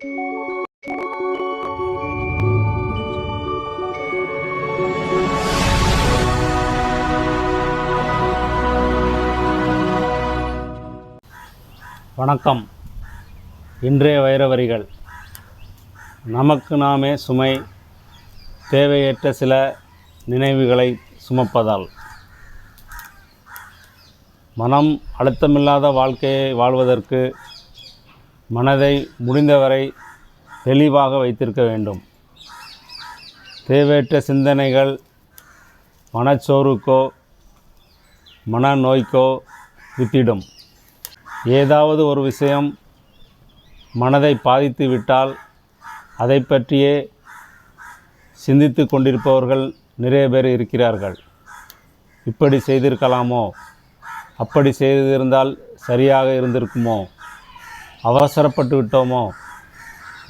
வணக்கம். இன்றைய வைர வரிகள். நமக்கு நாமே சுமை, தேவையற்ற சில நினைவுகளை சுமப்பதால். மனம் அழுத்தமில்லாத வாழ்க்கையை வாழ்வதற்கு மனதை முடிந்தவரை தெளிவாக வைத்திருக்க வேண்டும். தேவையற்ற சிந்தனைகள் மனச்சோர்வுக்கோ மனநோய்க்கோ வித்திடும். ஏதாவது ஒரு விஷயம் மனதை பாதித்து விட்டால் அதை பற்றியே சிந்தித்து கொண்டிருப்பவர்கள் நிறைய பேர் இருக்கிறார்கள். இப்படி செய்திருக்கலாமோ, அப்படி செய்திருந்தால் சரியாக இருந்திருக்குமோ, அவசரப்பட்டு விட்டோமோ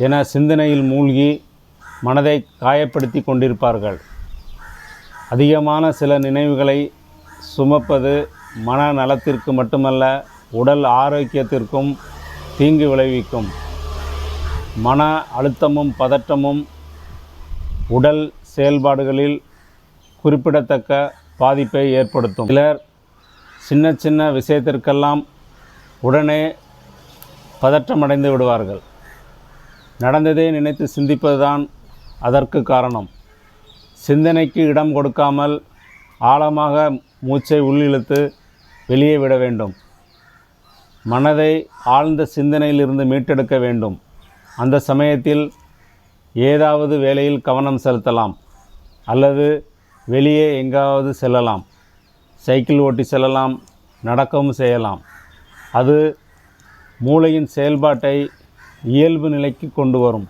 என சிந்தனையில் மூழ்கி மனதை காயப்படுத்தி கொண்டிருப்பார்கள். அதிகமான சில நினைவுகளை சுமப்பது மன நலத்திற்கு மட்டுமல்ல, உடல் ஆரோக்கியத்திற்கும் தீங்கு விளைவிக்கும். மன அழுத்தமும் பதட்டமும் உடல் செயல்பாடுகளில் குறிப்பிடத்தக்க பாதிப்பை ஏற்படுத்தும். சிலர் சின்ன சின்ன விஷயத்திற்கெல்லாம் உடனே பதற்றமடைந்து விடுவார்கள். நடந்ததை நினைத்து சிந்திப்பதுதான் அதற்கு காரணம். சிந்தனைக்கு இடம் கொடுக்காமல் ஆழமாக மூச்சை உள்ளிழுத்து வெளியே விட வேண்டும். மனதை ஆழ்ந்த சிந்தனையிலிருந்து மீட்டெடுக்க வேண்டும். அந்த சமயத்தில் ஏதாவது வேலையில் கவனம் செலுத்தலாம், அல்லது வெளியே எங்காவது செல்லலாம். சைக்கிள் ஓட்டி செல்லலாம், நடக்கவும் செய்யலாம். அது மூளையின் செயல்பாட்டை இயல்பு நிலைக்கு கொண்டு வரும்.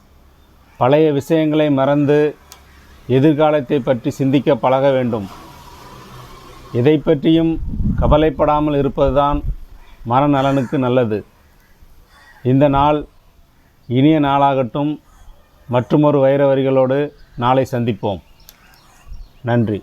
பழைய விஷயங்களை மறந்து எதிர்காலத்தை பற்றி சிந்திக்க பழக வேண்டும். எதை பற்றியும் கவலைப்படாமல் இருப்பதுதான் மனநலனுக்கு நல்லது. இந்த நாள் இனிய நாளாகட்டும். மற்றுமொரு வைர வரிகளோடு நாளை சந்திப்போம். நன்றி.